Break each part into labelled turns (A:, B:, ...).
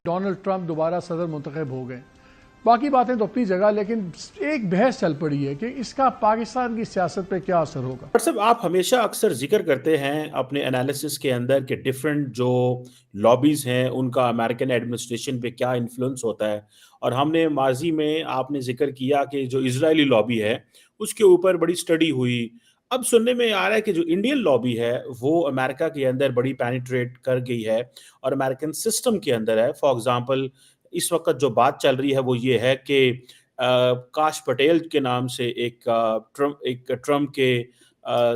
A: Donald Trump दोबारा सदर मुंतखब हो गए। बाकी बातें तो अपनी जगह, लेकिन एक बहस चल पड़ी है कि इसका पाकिस्तान की सियासत पे क्या असर होगा।
B: और सब आप हमेशा अक्सर जिक्र करते हैं अपने एनालिसिस के अंदर कि डिफरेंट जो लॉबीज़ हैं उनका अमेरिकन एडमिनिस्ट्रेशन पे क्या इन्फ्लुएंस होता है। और हमने माजी में आपने जिक्र किया कि जो इजरायली लॉबी है उसके ऊपर बड़ी स्टडी हुई। अब सुनने में आ रहा है कि जो इंडियन लॉबी है वो अमेरिका के अंदर बड़ी पेनिट्रेट कर गई है और अमेरिकन सिस्टम के अंदर है। फॉर एग्जांपल इस वक्त जो बात चल रही है वो ये है कि काश पटेल के नाम से एक ट्रम्प के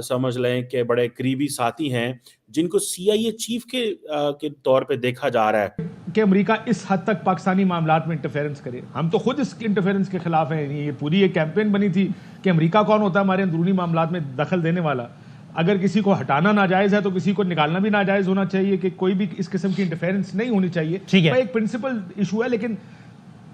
B: समझ लें कि बड़े करीबी साथी हैं जिनको सीआईए चीफ के तौर पे देखा जा रहा है
C: कि अमेरिका इस हद तक पाकिस्तानी मामलात में इंटरफेरेंस करे। हम तो खुद इस इंटरफेरेंस के खिलाफ हैं। ये पूरी एक कैंपेन बनी थी कि अमेरिका कौन होता है हमारे अंदरूनी मामलात में दखल देने वाला। अगर किसी को हटाना नाजायज है तो किसी को निकालना भी नाजायज होना चाहिए कि कोई भी इस किस्म की इंटरफेरेंस नहीं होनी चाहिए। ठीक है, एक प्रिंसिपल इशू है, लेकिन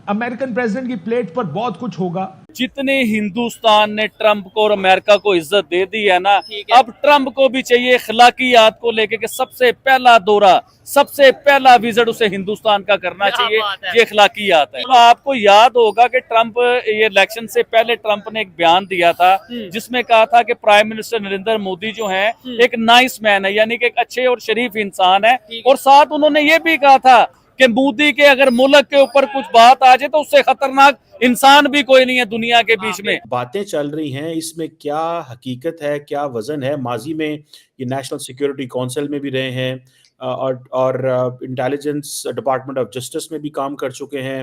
C: अमेरिकन प्रेसिडेंट की प्लेट पर बहुत कुछ होगा।
D: जितने हिंदुस्तान ने ट्रंप को और अमेरिका को इज्जत दे दी है ना, अब ट्रंप को भी चाहिए अखलाकियात को लेके कि सबसे पहला दौरा, सबसे पहला विजिट उसे हिंदुस्तान का करना चाहिए। ये अखलाकियात है। तो आपको याद होगा कि ट्रंप ये इलेक्शन से पहले ट्रंप ने एक बयान दिया था जिसमें कहा था कि प्राइम मिनिस्टर नरेंद्र मोदी जो है एक नाइस मैन है, यानी कि एक अच्छे और शरीफ इंसान है। और साथ उन्होंने ये भी कहा था कि मोदी के अगर मुल्क के ऊपर कुछ बात आ जाए तो उससे खतरनाक इंसान भी कोई नहीं है दुनिया के बीच में।
B: बातें चल रही हैं, इसमें क्या हकीकत है, क्या वजन है। माजी में ये नेशनल सिक्योरिटी काउंसिल में भी रहे हैं और इंटेलिजेंस डिपार्टमेंट ऑफ जस्टिस में भी काम कर चुके हैं।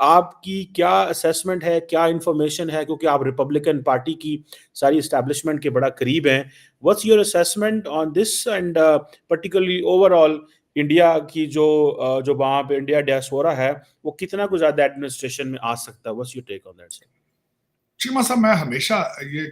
B: आपकी क्या असेसमेंट है, क्या इंफॉर्मेशन है, क्योंकि आप रिपब्लिकन पार्टी की सारी इस्टेब्लिशमेंट के बड़ा करीब हैं। What's your assessment on this and particularly overall India की जो वहाँ पे इंडिया डियास्पोरा है वो कितना कुछ ज़्यादा एडमिनिस्ट्रेशन में आ सकता है। What's your take on that sir?
E: Cheema साहब, मैं हमेशा ये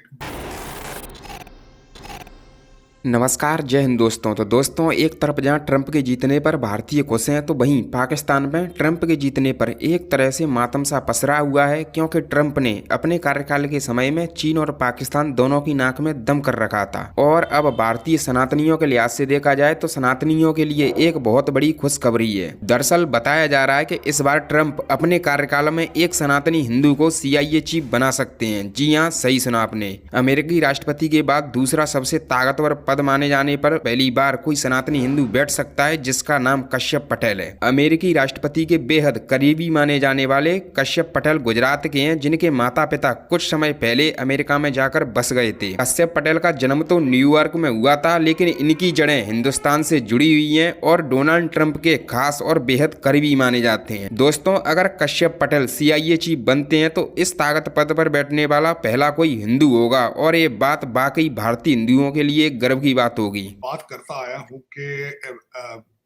F: नमस्कार, जय हिंद दोस्तों। तो दोस्तों, एक तरफ जहां ट्रंप के जीतने पर भारतीय खुश हैं तो वहीं पाकिस्तान में ट्रंप के जीतने पर एक तरह से मातम सा पसरा हुआ है, क्योंकि ट्रंप ने अपने कार्यकाल के समय में चीन और पाकिस्तान दोनों की नाक में दम कर रखा था। और अब भारतीय सनातनियों के लिहाज से देखा जाए तो सनातनियों के लिए एक बहुत बड़ी खुशखबरी है। दरअसल बताया जा रहा है कि इस बार ट्रंप अपने कार्यकाल में एक सनातनी हिंदू को सीआईए चीफ बना सकते हैं। जी हाँ, सही सुना आपने। अमेरिकी राष्ट्रपति के बाद दूसरा सबसे ताकतवर माने जाने पर पहली बार कोई सनातनी हिंदू बैठ सकता है, जिसका नाम कश्यप पटेल है। अमेरिकी राष्ट्रपति के बेहद करीबी माने जाने वाले कश्यप पटेल गुजरात के हैं, जिनके माता पिता कुछ समय पहले अमेरिका में जाकर बस गए थे। कश्यप पटेल का जन्म तो न्यूयॉर्क में हुआ था, लेकिन इनकी जड़ें हिंदुस्तान से जुड़ी हुई हैं और डोनाल्ड ट्रंप के खास और बेहद करीबी माने जाते हैं। दोस्तों, अगर कश्यप पटेल सीआईए चीफ बनते हैं तो इस ताकत पद पर बैठने वाला पहला कोई हिंदू होगा, और ये बात वाकई भारतीय हिंदुओं के लिए गर्व की बात होगी।
E: बात करता आया हूं कि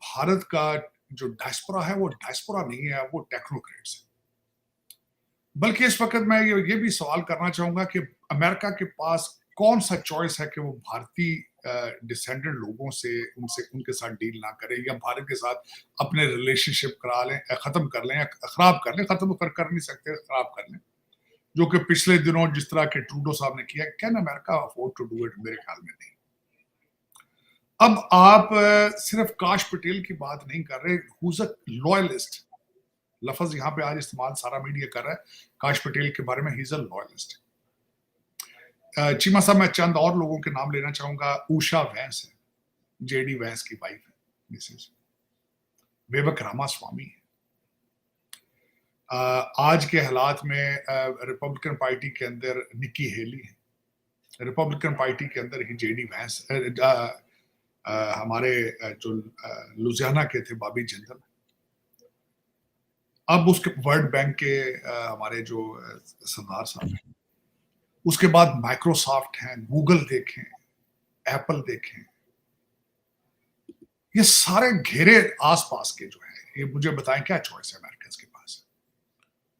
E: भारत का जो डायस्पोरा है वो डायस्पोरा नहीं है, वो टेक्नोक्रेट्स है। बल्कि इस वक्त मैं ये भी सवाल करना चाहूंगा कि अमेरिका के पास कौन सा चॉइस है कि वो भारतीय डिसेंडेंट लोगों से उनके साथ डील ना करें या भारत के साथ अपने रिलेशनशिप करा लें, खत्म कर लें या खराब कर लें। खत्म कर नहीं सकते, खराब कर लें, जो कि पिछले दिनों जिस तरह के ट्रूडो साहब ने किया। Can America afford to do it? मेरे ख्याल में नहीं। अब आप सिर्फ काश पटेल की बात नहीं कर रहे, हुज अ लॉयलिस्ट, लफ्ज यहां पे आज इस्तेमाल सारा मीडिया कर रहा है काश पटेल के बारे में, he is a loyalist. Cheema साहब, मैं चंद और लोगों के नाम लेना चाहूंगा। उषा वैंस है, जेडी वैंस की वाइफ है, मिसेस विवेक रामास्वामी है। आज के हालात में रिपब्लिकन पार्टी के अंदर निक्की हेली है, रिपब्लिकन पार्टी के अंदर ही जेडी वैंस, हमारे जो लुधियाना के थे बॉबी जिंदल, अब उसके वर्ल्ड बैंक के हमारे जो सरदार साहब हैं। उसके बाद माइक्रोसॉफ्ट हैं, गूगल देखें, एप्पल देखें, ये सारे घेरे आसपास के जो है। ये मुझे बताएं क्या चॉइस है अमेरिकन के पास?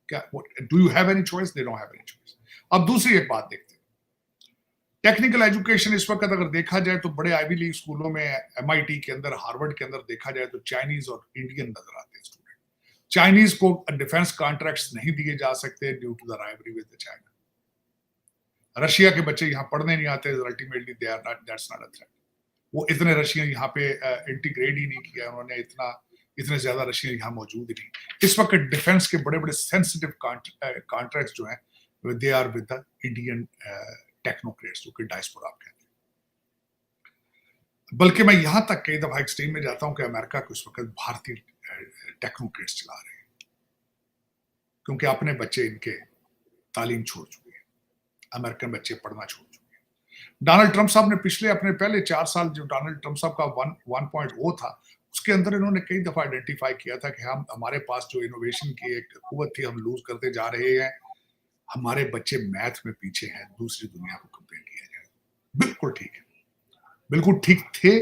E: क्या do you have any choice? They don't have any choice. अब दूसरी एक बात देखते हैं, टेक्निकल एजुकेशन इस वक्त अगर देखा जाए तो बड़े आईवी लीग स्कूलों में, एमआईटी के अंदर, हार्वर्ड के अंदर देखा जाए तो चाइनीज और इंडियन नजर आते हैं स्टूडेंट। चाइनीज को डिफेंस कॉन्ट्रैक्ट्स नहीं दिए जा सकते due to the rivalry with China. Russia के बच्चे यहाँ पढ़ने नहीं आते, ultimately they are not, that's not a threat. वो इतने रशियन यहाँ पे इंटीग्रेट ही नहीं किया उन्होंने, इतने ज्यादा रशियन यहाँ मौजूद ही नहीं। इस वक्त डिफेंस के बड़े बड़े सेंसिटिव कॉन्ट्रैक्ट्स जो हैं they are with the Indian technocrats, जो कि डायस्पोरा कहते हैं। बल्कि मैं यहां तक कई दफा एक्सट्रीम में जाता हूं कि अमेरिका को इस वक्त भारतीय टेक्नोक्रेट्स चला रहे हैं, क्योंकि अपने बच्चे इनके तालीम छोड़ चुके हैं, अमेरिकन बच्चे पढ़ना छोड़ चुके हैं। डोनाल्ड ट्रंप साहब ने पिछले अपने पहले 4 साल जो डोनाल्ड ट्रंप साहब का 1.0 था, उसके अंदर इन्होंने कई दफा आइडेंटिफाई किया था कि हमारे पास जो इनोवेशन की एक कुव्वत थी हम लूज करते जा रहे हैं, हमारे बच्चे मैथ में पीछे हैं, दूसरी दुनिया को कंपेयर किया जाए। बिल्कुल ठीक है, बिल्कुल ठीक थे।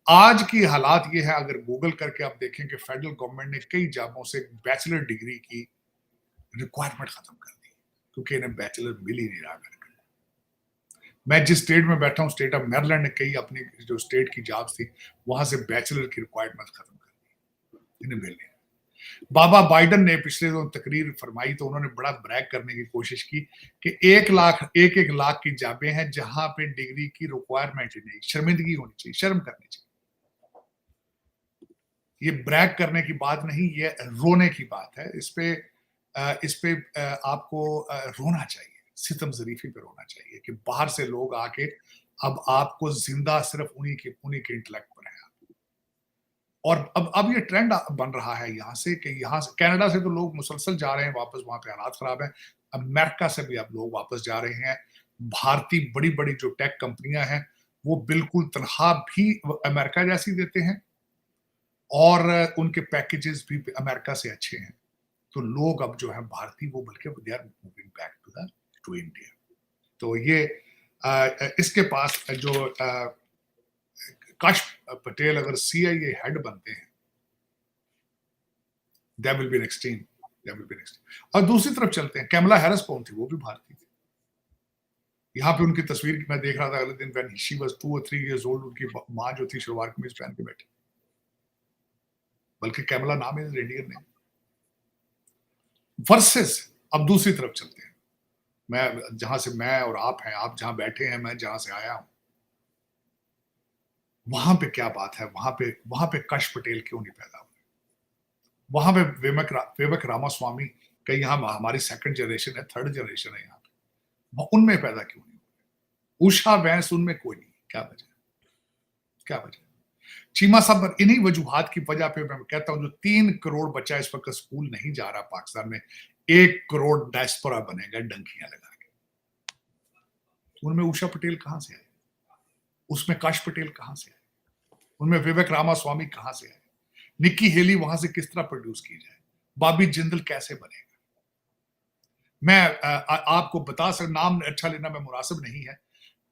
E: आज की हालात ये है, अगर गूगल करके आप देखें कि फेडरल गवर्नमेंट ने कई जॉबों से बैचलर डिग्री की रिक्वायरमेंट खत्म कर दी, क्योंकि इन्हें बैचलर मिल ही नहीं रहा अमेरिका। मैं जिस स्टेट में बैठा हूं, स्टेट ऑफ मैरीलैंड ने कई अपनी जो स्टेट की जॉब्स थी वहां से बैचलर की रिक्वायरमेंट खत्म कर दी, इन्हें मिल नहीं। बाबा बाइडन ने पिछले जो तकरीर फरमाई तो उन्होंने बड़ा ब्रैग करने की कोशिश की कि 1 लाख की जॉबें हैं जहां पे डिग्री की रिक्वायरमेंट ही नहीं। शर्मिंदगी होनी चाहिए, शर्म करनी चाहिए। ये ब्रैग करने की बात नहीं, ये रोने की बात है। इस पे आपको रोना चाहिए, सितम ज़रीफी पे रोना चाहिए कि बाहर से लोग आके अब आपको जिंदा सिर्फ उन्हीं के इंटेलेक्ट पर है। और अब ये ट्रेंड बन रहा है यहाँ से कि यहाँ से कनाडा से तो लोग मुसलसल जा रहे हैं वापस, वहां पे हालात खराब है। अमेरिका से भी अब लोग वापस जा रहे हैं। भारतीय बड़ी बड़ी जो टेक कंपनियां हैं वो बिल्कुल तनख्वाह भी अमेरिका जैसी देते हैं और उनके पैकेजेस भी अमेरिका से अच्छे हैं। तो लोग अब जो है भारतीय वो बल्कि they are moving back to India. तो ये इसके पास जो काश पटेल अगर CIA हेड बनते हैं, that will be an extreme. और दूसरी तरफ चलते हैं, कैमला हैरिस कौन थी? वो भी भारतीय थी। यहाँ पे उनकी तस्वीर मैं देख रहा था अगले दिन, when she was 2 or 3 years old, उनकी माँ जो थी शलवार कमीज पहन के बैठी, बल्कि कैमला नाम है इंडियन ने। वर्सेस अब दूसरी तरफ चलते हैं, मैं जहां से मैं और आप हैं, आप जहां बैठे हैं, मैं जहां से आया हूं, वहां पे क्या बात है? वहां पे कश पटेल क्यों नहीं पैदा हुए? वहां पे विवेक रामास्वामी का यहाँ हमारी 2nd जनरेशन है, 3rd जनरेशन है, यहाँ पे उनमें पैदा क्यों नहीं हुए? उषा वैंस उनमें कोई नहीं, क्या वजह? चीमा साहब, इन्हीं वजूहात की वजह पे मैं कहता हूं जो 3 करोड़ बच्चा इस वक्त स्कूल नहीं जा रहा पाकिस्तान में, 1 करोड़ डायस्पोरा बनेगा डंकियां लगा के। उनमें उषा पटेल कहां से आए? उसमें काश पटेल कहां से आए? उनमें विवेक रामास्वामी कहां से आए? निक्की हेली वहां से किस तरह प्रोड्यूस की जाए? बॉबी जिंदल कैसे बनेगा? मैं आपको बता सकता, नाम अच्छा लेना में मुनासिब नहीं है।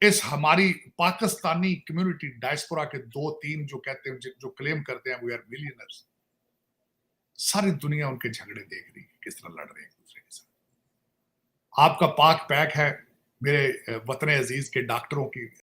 E: इस हमारी पाकिस्तानी कम्युनिटी डायस्पोरा के 2-3 जो कहते हैं, जो क्लेम करते हैं वी आर मिलियनर्स, सारी दुनिया उनके झगड़े देख रही है, किस तरह लड़ रहे हैं एक दूसरे के साथ। आपका पाक पैक है मेरे वतन अजीज के डॉक्टरों की